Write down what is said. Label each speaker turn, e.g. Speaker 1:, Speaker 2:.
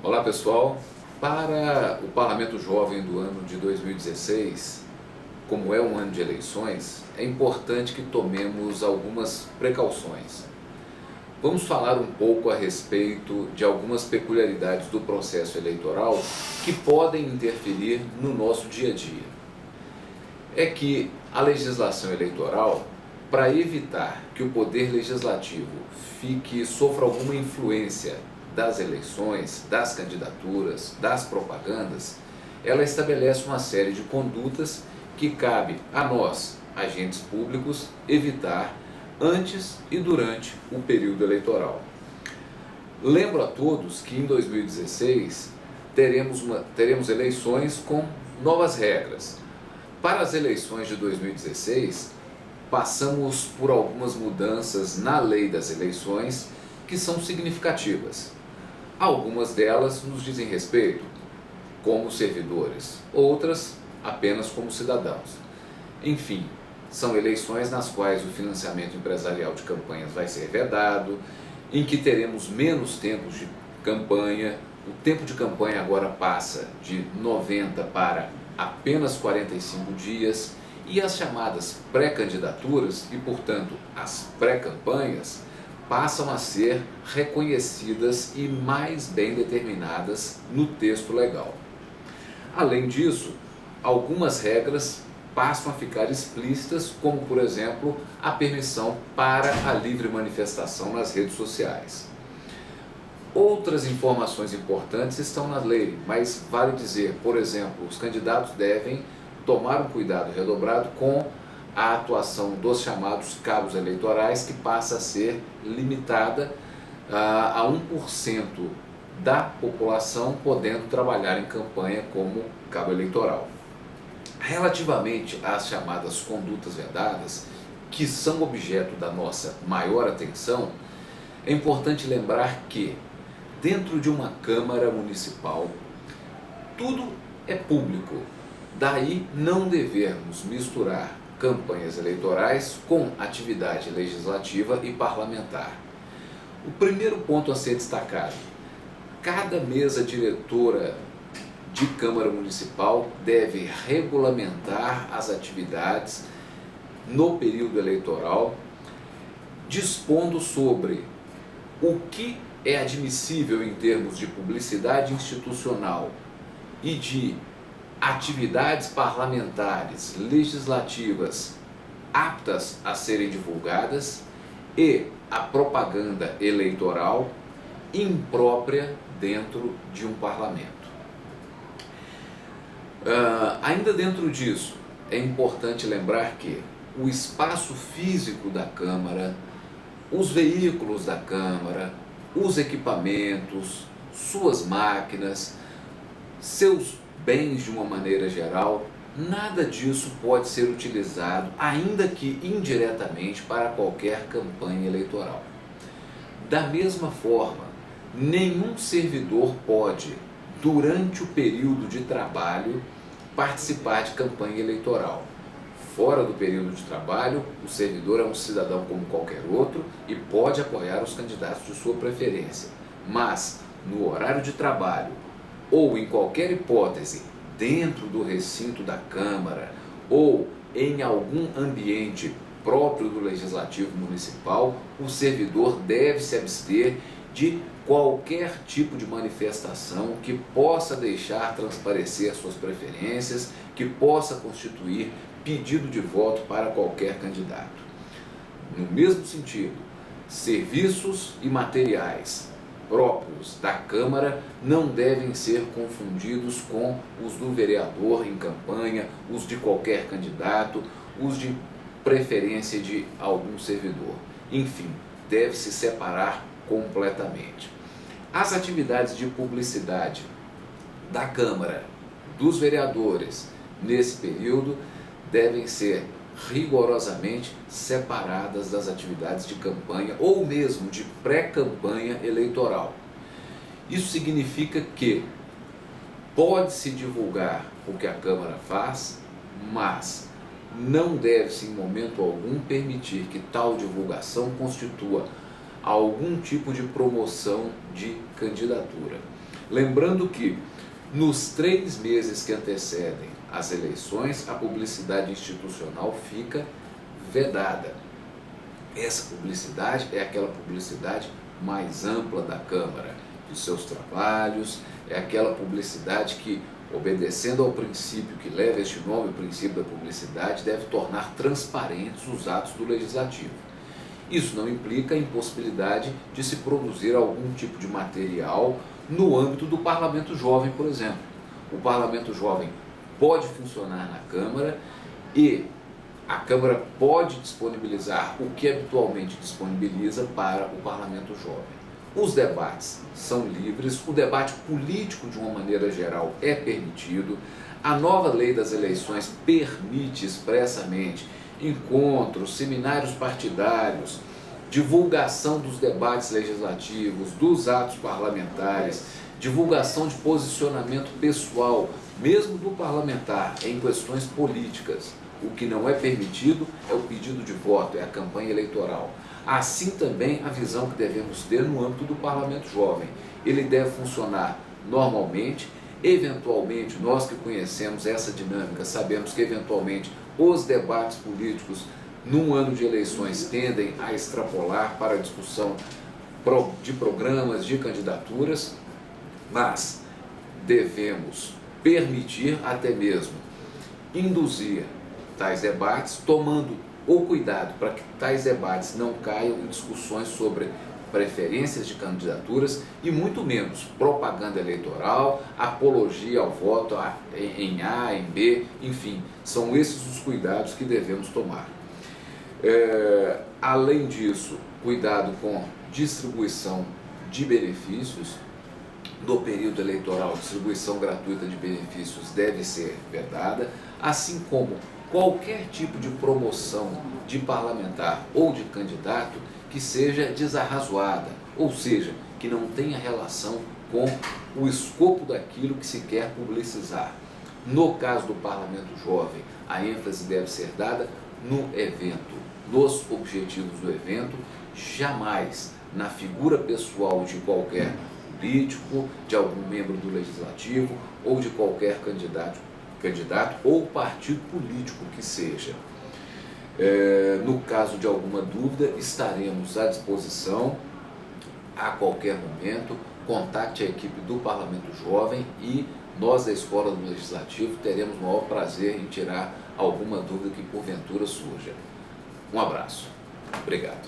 Speaker 1: Olá pessoal, para o Parlamento Jovem do ano de 2016, como é um ano de eleições, é importante que tomemos algumas precauções. Vamos falar um pouco a respeito de algumas peculiaridades do processo eleitoral que podem interferir no nosso dia a dia. É que a legislação eleitoral, para evitar que o poder legislativo sofra alguma influência das eleições, das candidaturas, das propagandas, ela estabelece uma série de condutas que cabe a nós, agentes públicos, evitar antes e durante o período eleitoral. Lembro a todos que em 2016 teremos eleições com novas regras. Para as eleições de 2016, passamos por algumas mudanças na lei das eleições que são significativas. Algumas delas nos dizem respeito como servidores, outras apenas como cidadãos. Enfim, são eleições nas quais o financiamento empresarial de campanhas vai ser vedado, em que teremos menos tempos de campanha, o tempo de campanha agora passa de 90 para apenas 45 dias, e as chamadas pré-candidaturas e, portanto, as pré-campanhas passam a ser reconhecidas e mais bem determinadas no texto legal. Além disso, algumas regras passam a ficar explícitas, como, por exemplo, a permissão para a livre manifestação nas redes sociais. Outras informações importantes estão na lei, mas vale dizer, por exemplo, os candidatos devem tomar um cuidado redobrado com a atuação dos chamados cabos eleitorais, que passa a ser limitada a 1% da população podendo trabalhar em campanha como cabo eleitoral. Relativamente às chamadas condutas vedadas, que são objeto da nossa maior atenção, é importante lembrar que, dentro de uma Câmara Municipal, tudo é público. Daí não devermos misturar campanhas eleitorais com atividade legislativa e parlamentar. O primeiro ponto a ser destacado: cada mesa diretora de Câmara Municipal deve regulamentar as atividades no período eleitoral, dispondo sobre o que é admissível em termos de publicidade institucional e de atividades parlamentares, legislativas aptas a serem divulgadas, e a propaganda eleitoral imprópria dentro de um parlamento. Ainda dentro disso, é importante lembrar que o espaço físico da Câmara, os veículos da Câmara, os equipamentos, suas máquinas, seus bens de uma maneira geral, nada disso pode ser utilizado, ainda que indiretamente, para qualquer campanha eleitoral. Da mesma forma, nenhum servidor pode, durante o período de trabalho, participar de campanha eleitoral. Fora do período de trabalho, o servidor é um cidadão como qualquer outro e pode apoiar os candidatos de sua preferência. Mas, no horário de trabalho, ou em qualquer hipótese, dentro do recinto da Câmara ou em algum ambiente próprio do Legislativo Municipal, o servidor deve se abster de qualquer tipo de manifestação que possa deixar transparecer suas preferências, que possa constituir pedido de voto para qualquer candidato. No mesmo sentido, serviços e materiais próprios da Câmara não devem ser confundidos com os do vereador em campanha, os de qualquer candidato, os de preferência de algum servidor. Enfim, deve se separar completamente. As atividades de publicidade da Câmara, dos vereadores, nesse período, devem ser rigorosamente separadas das atividades de campanha ou mesmo de pré-campanha eleitoral. Isso significa que pode-se divulgar o que a Câmara faz, mas não deve-se em momento algum permitir que tal divulgação constitua algum tipo de promoção de candidatura. Lembrando que nos 3 meses que antecedem as eleições, a publicidade institucional fica vedada. Essa publicidade é aquela publicidade mais ampla da Câmara, dos seus trabalhos, é aquela publicidade que, obedecendo ao princípio que leva este nome, o princípio da publicidade, deve tornar transparentes os atos do Legislativo. Isso não implica a impossibilidade de se produzir algum tipo de material no âmbito do Parlamento Jovem, por exemplo. O Parlamento Jovem pode funcionar na Câmara e a Câmara pode disponibilizar o que habitualmente disponibiliza para o Parlamento Jovem. Os debates são livres, o debate político, de uma maneira geral, é permitido. A nova lei das eleições permite expressamente encontros, seminários partidários, divulgação dos debates legislativos, dos atos parlamentares, divulgação de posicionamento pessoal, mesmo do parlamentar, em questões políticas. O que não é permitido é o pedido de voto, é a campanha eleitoral. Assim também a visão que devemos ter no âmbito do Parlamento Jovem. Ele deve funcionar normalmente, eventualmente, nós que conhecemos essa dinâmica, sabemos que eventualmente os debates políticos num ano de eleições tendem a extrapolar para a discussão de programas, de candidaturas, mas devemos permitir, até mesmo induzir tais debates, tomando o cuidado para que tais debates não caiam em discussões sobre preferências de candidaturas e muito menos propaganda eleitoral, apologia ao voto em A, em B, enfim, são esses os cuidados que devemos tomar. Além disso, cuidado com distribuição de benefícios. No período eleitoral, distribuição gratuita de benefícios deve ser vedada, assim como qualquer tipo de promoção de parlamentar ou de candidato que seja desarrazoada, ou seja, que não tenha relação com o escopo daquilo que se quer publicizar. No caso do Parlamento Jovem, a ênfase deve ser dada no evento, nos objetivos do evento, jamais na figura pessoal de qualquer político, de algum membro do Legislativo ou de qualquer candidato ou partido político que seja. No caso de alguma dúvida, estaremos à disposição a qualquer momento. Contacte a equipe do Parlamento Jovem e nós da Escola do Legislativo teremos o maior prazer em tirar alguma dúvida que porventura surja. Um abraço. Obrigado.